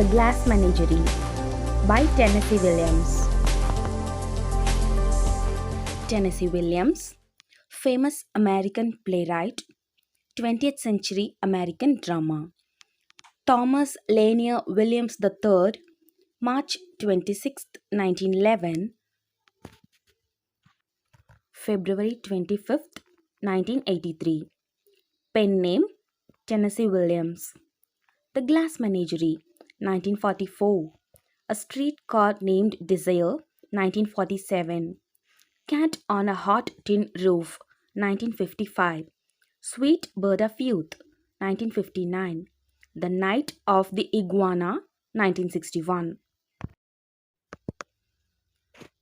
The Glass Menagerie by Tennessee Williams. Tennessee Williams, famous American playwright, 20th century American drama. Thomas Lanier Williams III, March 26, 1911, February 25, 1983. Pen name Tennessee Williams. The Glass Menagerie, 1944. A Streetcar Named Desire, 1947. Cat on a Hot Tin Roof, 1955. Sweet Bird of Youth, 1959. The Night of the Iguana, 1961.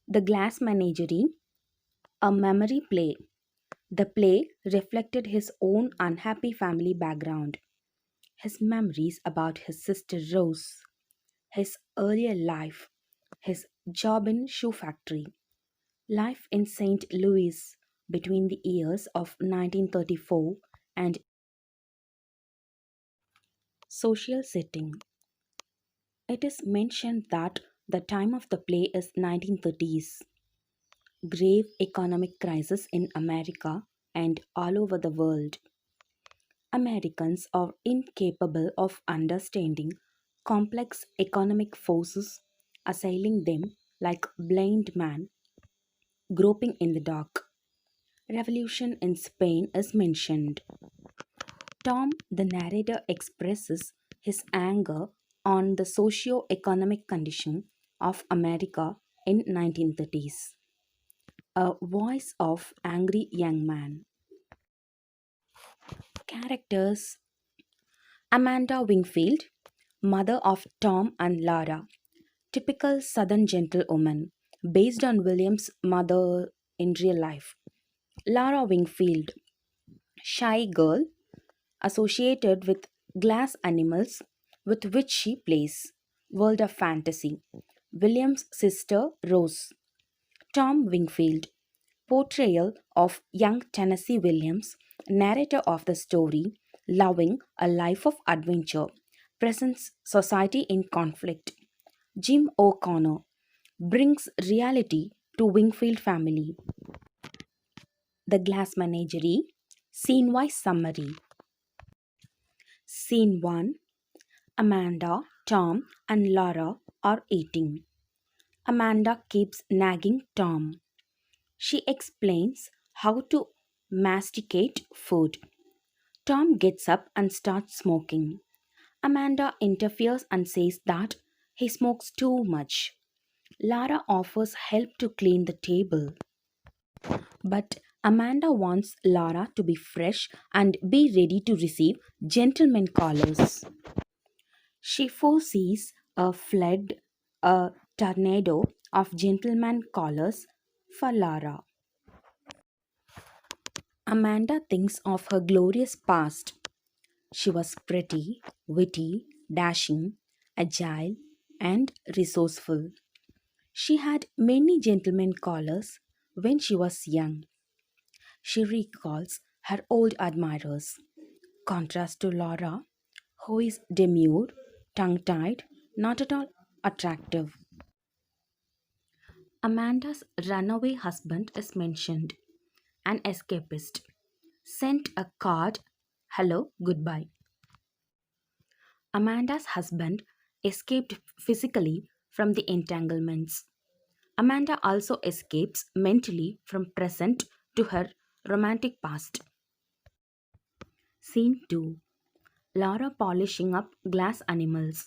The Glass Menagerie, a memory play. The play reflected his own unhappy family background, his memories about his sister Rose, his earlier life, his job in shoe factory, life in St. Louis between the years of 1934 and social setting. It is mentioned that the time of the play is 1930s. Grave economic crisis in America and all over the world. Americans are incapable of understanding complex economic forces assailing them like blind man groping in the dark. Revolution in Spain is mentioned. Tom, the narrator, expresses his anger on the socio-economic condition of America in 1930s. A voice of angry young man. Characters: Amanda Wingfield, mother of Tom and Lara, typical southern gentlewoman, based on William's mother in real life. Lara Wingfield, shy girl associated with glass animals with which she plays. World of fantasy. William's sister Rose. Tom Wingfield, portrayal of young Tennessee Williams, narrator of the story, loving a life of adventure, presents society in conflict. Jim O'Connor brings reality to Wingfield family. The Glass Menagerie, scene wise summary. Scene 1: Amanda, Tom, and Laura are eating. Amanda keeps nagging Tom. She explains how to masticate food. Tom gets up and starts smoking. Amanda interferes and says that he smokes too much. Lara offers help to clean the table. But Amanda wants Lara to be fresh and be ready to receive gentlemen callers. She foresees a tornado of gentlemen callers for Lara. Amanda thinks of her glorious past. She was pretty, witty, dashing, agile, and resourceful. She had many gentlemen callers when she was young. She recalls her old admirers. Contrast to Laura, who is demure, tongue tied, not at all attractive. Amanda's runaway husband is mentioned, an escapist. Sent a card, hello, goodbye. Amanda's husband escaped physically from the entanglements. Amanda also escapes mentally from present to her romantic past. Scene 2: Laura polishing up glass animals.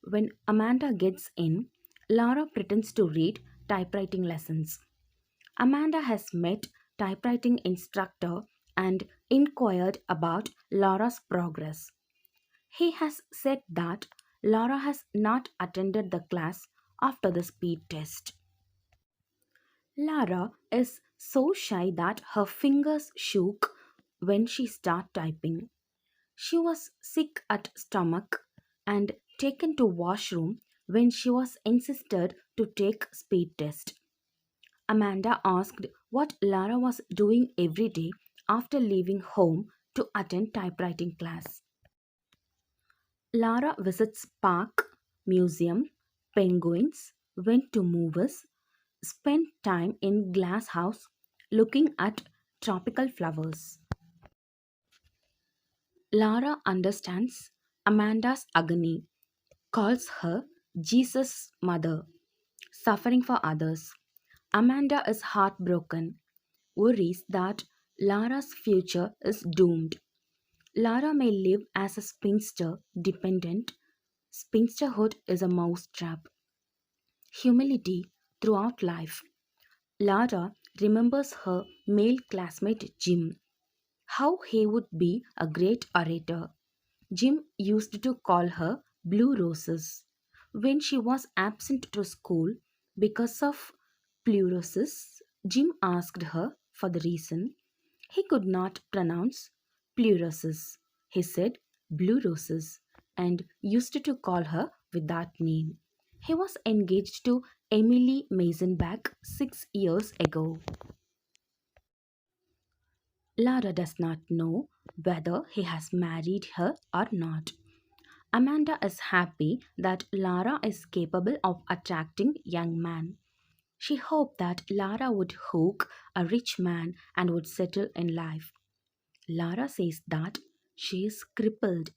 When Amanda gets in, Laura pretends to read typewriting lessons. Amanda has met typewriting instructor and inquired about Laura's progress. He has said that Laura has not attended the class after the speed test. Lara is so shy that her fingers shook when she started typing. She was sick at stomach and taken to washroom when she was insisted to take speed test. Amanda asked what Lara was doing every day after leaving home to attend typewriting class. Lara visits park museum, penguins, went to movies, spent time in glass house looking at tropical flowers. Lara understands Amanda's agony, calls her Jesus' mother, suffering for others. Amanda is heartbroken, worries that Lara's future is doomed. Lara may live as a spinster dependent. Spinsterhood is a mousetrap. Humility throughout life. Lara remembers her male classmate Jim, how he would be a great orator. Jim used to call her Blue Roses. When she was absent to school because of pleurosis, Jim asked her for the reason. He could not pronounce pleurosis. He said blue roses and used to call her with that name. He was engaged to Emily Masenbach 6 years ago. Lara does not know whether he has married her or not. Amanda is happy that Lara is capable of attracting young men. She hoped that Lara would hook a rich man and would settle in life. Lara says that she is crippled.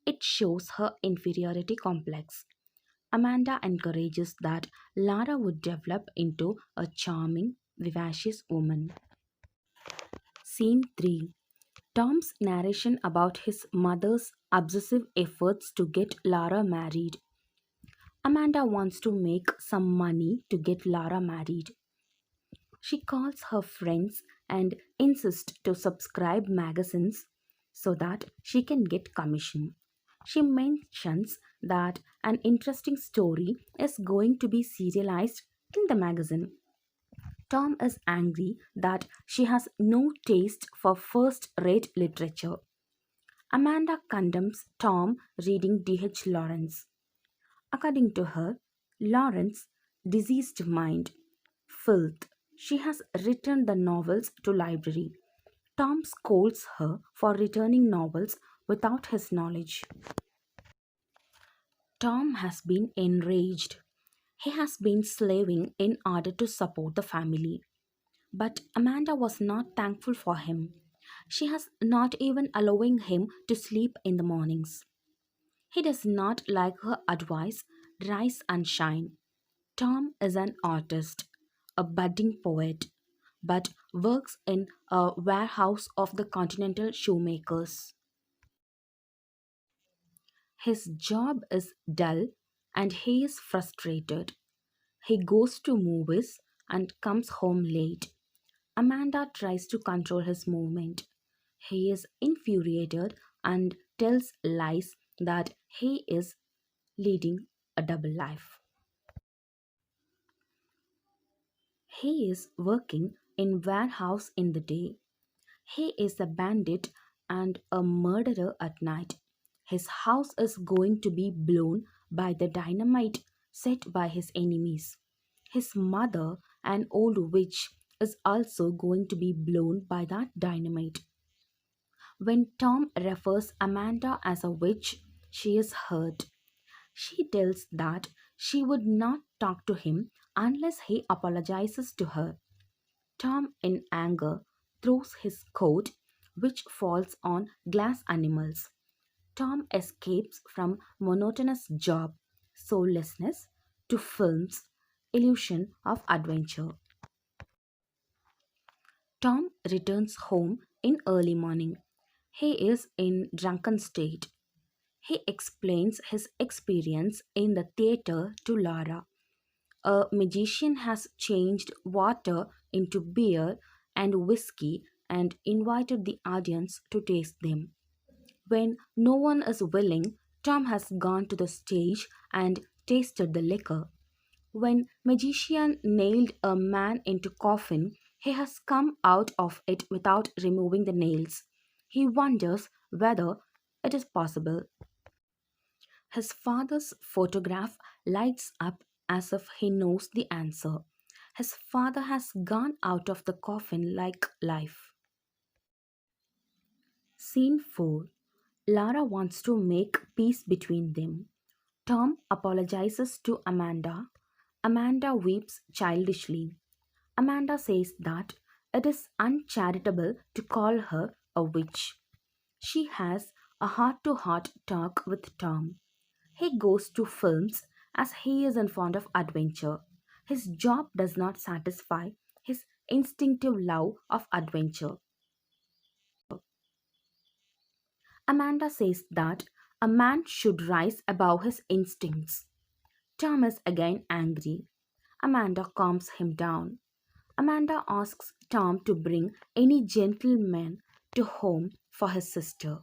It shows her inferiority complex. Amanda encourages that Lara would develop into a charming, vivacious woman. Scene 3. Tom's narration about his mother's obsessive efforts to get Lara married. Amanda wants to make some money to get Lara married. She calls her friends and insists to subscribe magazines so that she can get commission. She mentions that an interesting story is going to be serialized in the magazine. Tom is angry that she has no taste for first rate literature. Amanda condemns Tom reading D.H. Lawrence. According to her, Lawrence, diseased mind, filth. She has returned the novels to library. Tom scolds her for returning novels without his knowledge. Tom has been enraged. He has been slaving in order to support the family. But Amanda was not thankful for him. She has not even allowing him to sleep in the mornings. He does not like her advice, rise and shine. Tom is an artist, a budding poet, but works in a warehouse of the Continental Shoemakers. His job is dull and he is frustrated. He goes to movies and comes home late. Amanda tries to control his movement. He is infuriated and tells lies that he is leading a double life. He is working in warehouse in the day. He is a bandit and a murderer at night. His house is going to be blown by the dynamite set by his enemies. His mother, an old witch, is also going to be blown by that dynamite. When Tom refers Amanda as a witch, she is hurt. She tells that she would not talk to him unless he apologizes to her. Tom, in anger, throws his coat, which falls on glass animals. Tom escapes from monotonous job, soullessness, to film's illusion of adventure. Tom returns home in early morning. He is in drunken state. He explains his experience in the theater to Laura. A magician has changed water into beer and whiskey and invited the audience to taste them. When no one is willing, Tom has gone to the stage and tasted the liquor. When magician nailed a man into coffin, he has come out of it without removing the nails. He wonders whether it is possible. His father's photograph lights up as if he knows the answer. His father has gone out of the coffin like life. Scene 4. Lara wants to make peace between them. Tom apologizes to Amanda. Amanda weeps childishly. Amanda says that it is uncharitable to call her a witch. She has a heart to heart talk with Tom. He goes to films as he isn't fond of adventure. His job does not satisfy his instinctive love of adventure. Amanda says that a man should rise above his instincts. Tom is again angry. Amanda calms him down. Amanda asks Tom to bring any gentleman to home for his sister.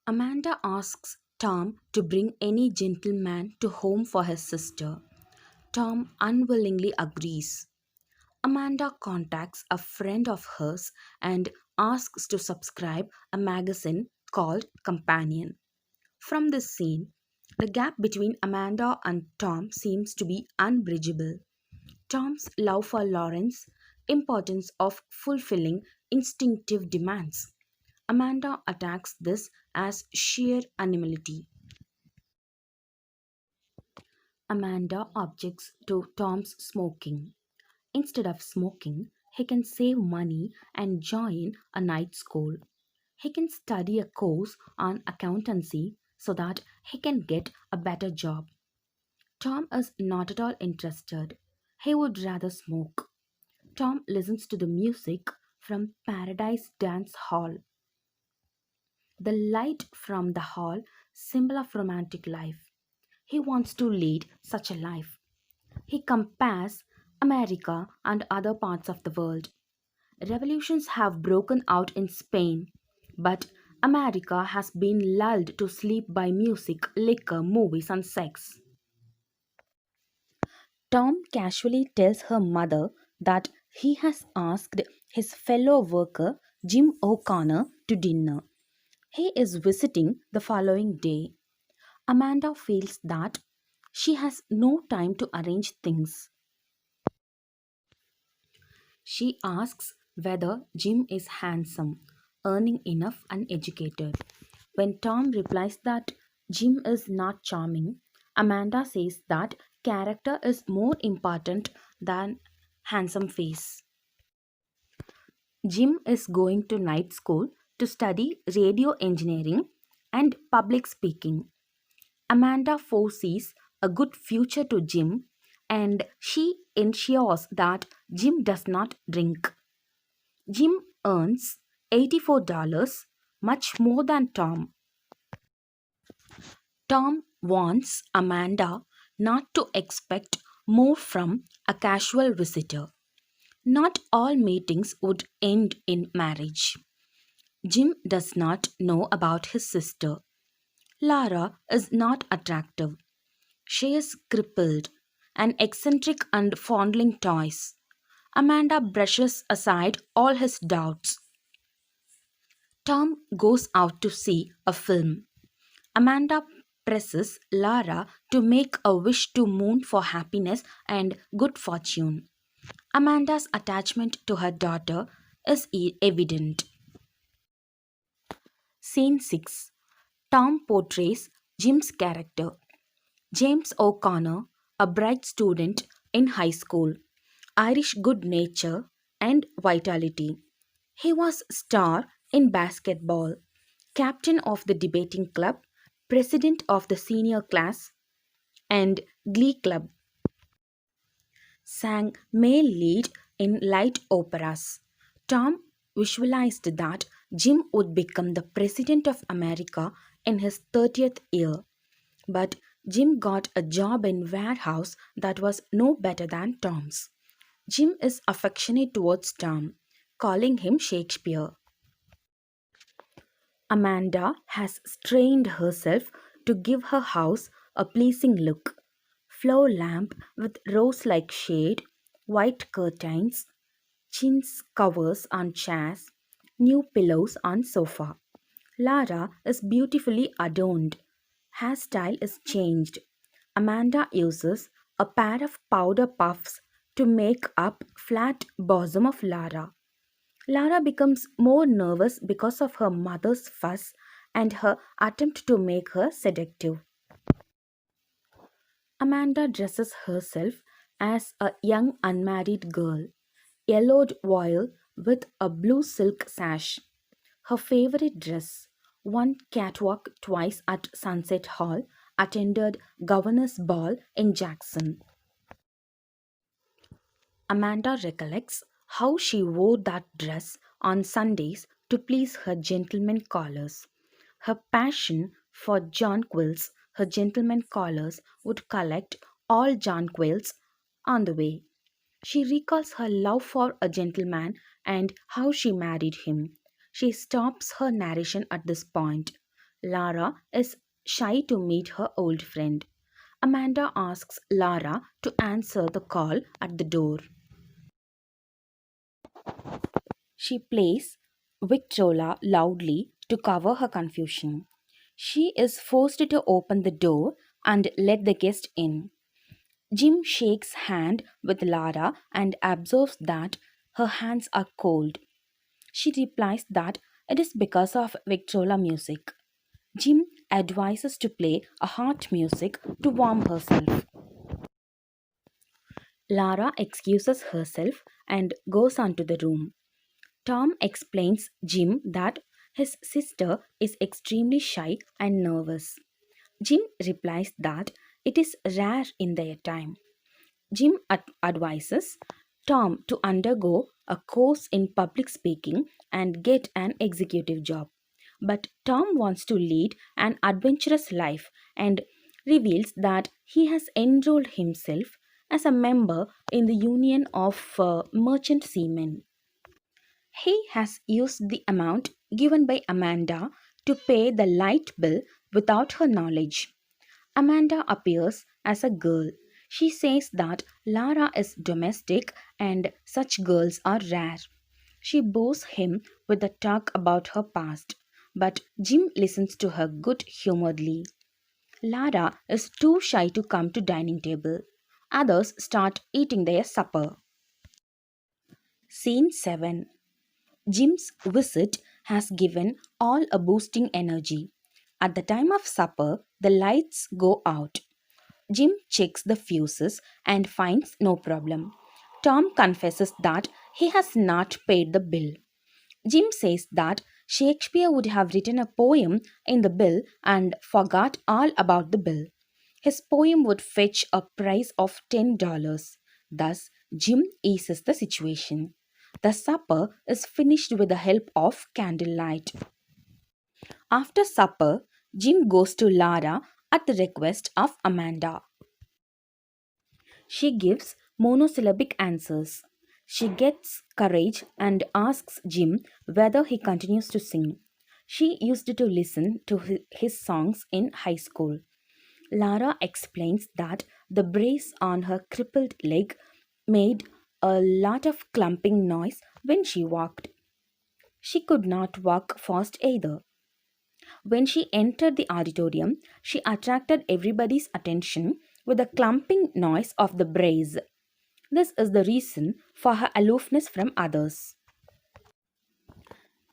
Amanda asks Tom to bring any gentleman to home for his sister. Tom unwillingly agrees. Amanda contacts a friend of hers and asks to subscribe a magazine called Companion. From this scene, the gap between Amanda and Tom seems to be unbridgeable. Tom's love for Lawrence, importance of fulfilling instinctive demands. Amanda attacks this as sheer animality. Amanda objects to Tom's smoking. Instead of smoking, he can save money and join a night school. He can study a course on accountancy so that he can get a better job. Tom is not at all interested. He would rather smoke. Tom listens to the music from Paradise Dance Hall. The light from the hall, symbol of romantic life. He wants to lead such a life. He compares America and other parts of the world. Revolutions have broken out in Spain, but America has been lulled to sleep by music, liquor, movies, and sex. Tom casually tells her mother that he has asked his fellow worker Jim O'Connor to dinner. He is visiting the following day. Amanda feels that she has no time to arrange things. She asks whether Jim is handsome, earning enough, and educated. When Tom replies that Jim is not charming, Amanda says that character is more important than handsome face. Jim is going to night school to study radio engineering and public speaking. Amanda foresees a good future to Jim and she ensures that Jim does not drink. Jim earns $84, much more than Tom. Tom wants Amanda not to expect more from a casual visitor. Not all meetings would end in marriage. Jim does not know about his sister. Lara is not attractive. She is crippled and eccentric and fondling toys. Amanda brushes aside all his doubts. Tom goes out to see a film. Amanda presses Lara to make a wish to Moon for happiness and good fortune. Amanda's attachment to her daughter is evident. Scene 6. Tom portrays Jim's character. James O'Connor, a bright student in high school, Irish good nature and vitality. He was star in basketball, captain of the debating club, president of the senior class, and glee club. Sang male lead in light operas. Tom visualized that Jim would become the president of America in his 30th year. But Jim got a job in warehouse that was no better than Tom's. Jim is affectionate towards Tom, calling him Shakespeare. Amanda has strained herself to give her house a pleasing look. Floor lamp with rose-like shade, white curtains, chintz covers on chairs, new pillows on sofa. Lara is beautifully adorned. Hairstyle is changed. Amanda uses a pair of powder puffs to make up flat bosom of Lara. Lara becomes more nervous because of her mother's fuss and her attempt to make her seductive. Amanda dresses herself as a young unmarried girl, yellowed voile with a blue silk sash. Her favorite dress, one catwalk twice at Sunset Hall, attended Governor's Ball in Jackson. Amanda recollects how she wore that dress on Sundays to please her gentlemen callers. Her passion for jonquils, her gentlemen callers would collect all jonquils on the way. She recalls her love for a gentleman and how she married him. She stops her narration at this point. Lara is shy to meet her old friend. Amanda asks Lara to answer the call at the door. She plays Victrola loudly to cover her confusion. She is forced to open the door and let the guest in. Jim shakes hand with Lara and observes that her hands are cold. She replies that it is because of Victrola music. Jim advises to play a hot music to warm herself. Lara excuses herself and goes on to the room. Tom explains Jim that his sister is extremely shy and nervous. Jim replies that it is rare in their time. Jim advises Tom to undergo a course in public speaking and get an executive job. But Tom wants to lead an adventurous life and reveals that he has enrolled himself as a member in the Union of Merchant Seamen. He has used the amount given by Amanda to pay the light bill without her knowledge. Amanda appears as a girl. She says that Lara is domestic and such girls are rare. She bores him with a talk about her past, but Jim listens to her good humoredly. Lara is too shy to come to dining table. Others start eating their supper. Scene 7. Jim's visit has given all a boosting energy. At the time of supper, the lights go out. Jim checks the fuses and finds no problem. Tom confesses that he has not paid the bill. Jim says that Shakespeare would have written a poem in the bill and forgot all about the bill. His poem would fetch a price of $10. Thus, Jim eases the situation. The supper is finished with the help of candlelight. After supper, Jim goes to Lara at the request of Amanda. She gives monosyllabic answers. She gets courage and asks Jim whether he continues to sing. She used to listen to his songs in high school. Lara explains that the brace on her crippled leg made a lot of clumping noise when she walked. She could not walk fast either. When she entered the auditorium, she attracted everybody's attention with the clumping noise of the brace. This is the reason for her aloofness from others.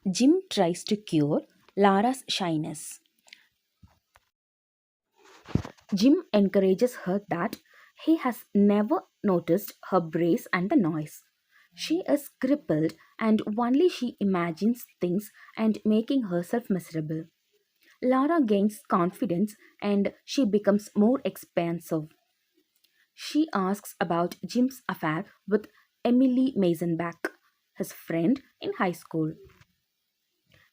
Jim tries to cure Lara's shyness. Jim encourages her that he has never noticed her brace and the noise. She is crippled and only she imagines things and making herself miserable. Lara gains confidence and she becomes more expansive. She asks about Jim's affair with Emily Masenbach, his friend in high school.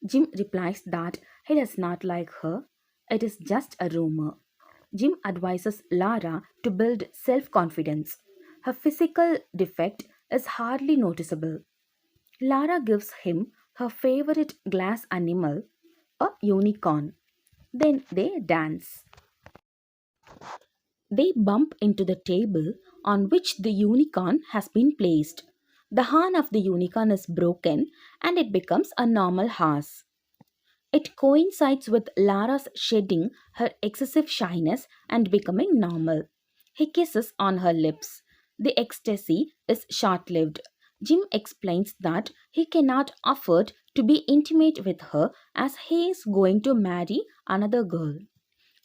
Jim replies that he does not like her, it is just a rumor. Jim advises Lara to build self confidence. Her physical defect is hardly noticeable. Lara gives him her favorite glass animal, a unicorn. Then they dance. They bump into the table on which the unicorn has been placed. The horn of the unicorn is broken and it becomes a normal horse. It coincides with Lara's shedding her excessive shyness and becoming normal. He kisses on her lips. The ecstasy is short lived. Jim explains that he cannot afford to be intimate with her as he is going to marry another girl.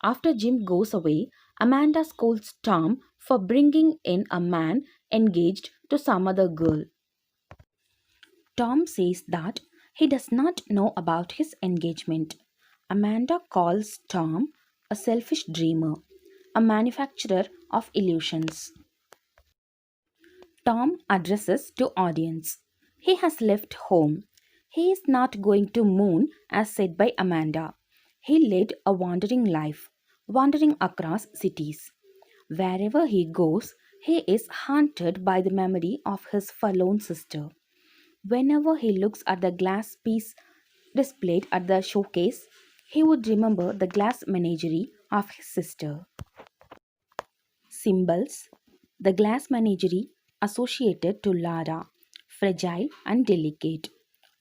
After Jim goes away, Amanda scolds Tom for bringing in a man engaged to some other girl. Tom says that he does not know about his engagement. Amanda calls Tom a selfish dreamer, a manufacturer of illusions. Tom addresses to audience. He has left home. He is not going to moon as said by Amanda. He led a wandering life, wandering across cities. Wherever he goes, he is haunted by the memory of his forlorn sister. Whenever he looks at the glass piece displayed at the showcase, he would remember the glass menagerie of his sister. Symbols: the glass menagerie associated to Lara, fragile and delicate.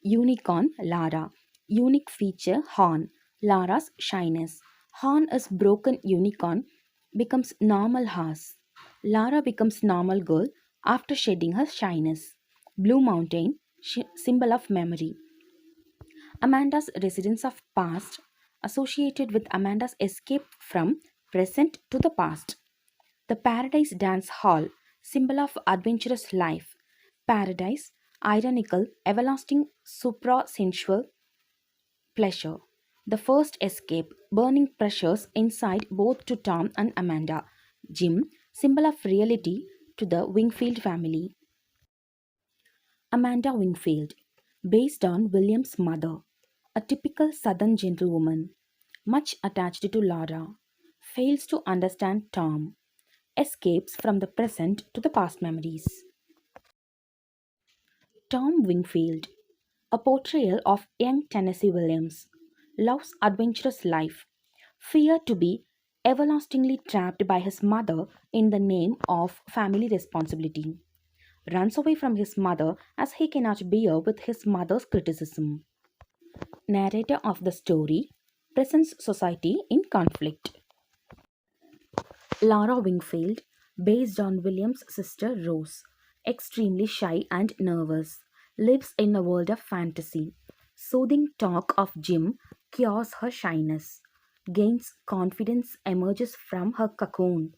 Unicorn Lara, unique feature horn, Lara's shyness. Horn is broken unicorn becomes normal horse. Lara becomes normal girl after shedding her shyness. Blue Mountain, symbol of memory. Amanda's residence of past, associated with Amanda's escape from present to the past. The Paradise Dance Hall, symbol of adventurous life. Paradise, ironical, everlasting, supra sensual pleasure. The first escape, burning pressures inside both to Tom and Amanda. Jim, symbol of reality to the Wingfield family. Amanda Wingfield, based on William's mother, a typical southern gentlewoman, much attached to Laura, fails to understand Tom, escapes from the present to the past memories. Tom Wingfield, a portrayal of young Tennessee Williams, loves adventurous life, fear to be everlastingly trapped by his mother in the name of family responsibility, runs away from his mother as he cannot bear with his mother's criticism. Narrator of the story presents society in conflict. Laura Wingfield, based on William's sister Rose, extremely shy and nervous, lives in a world of fantasy. Soothing talk of Jim cures her shyness, gains confidence, emerges from her cocoon.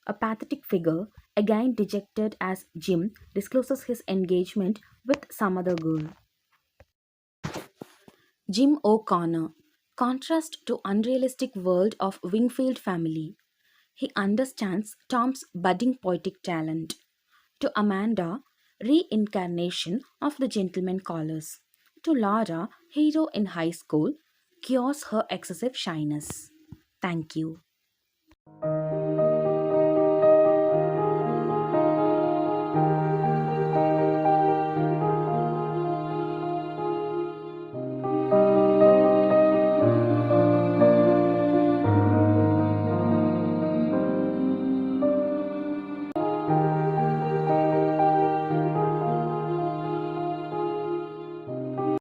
A pathetic figure, again dejected as Jim discloses his engagement with some other girl. Jim O'Connor, contrast to unrealistic world of Wingfield family. He understands Tom's budding poetic talent. To Amanda, reincarnation of the gentleman callers. To Laura, hero in high school, cures her excessive shyness. Thank you.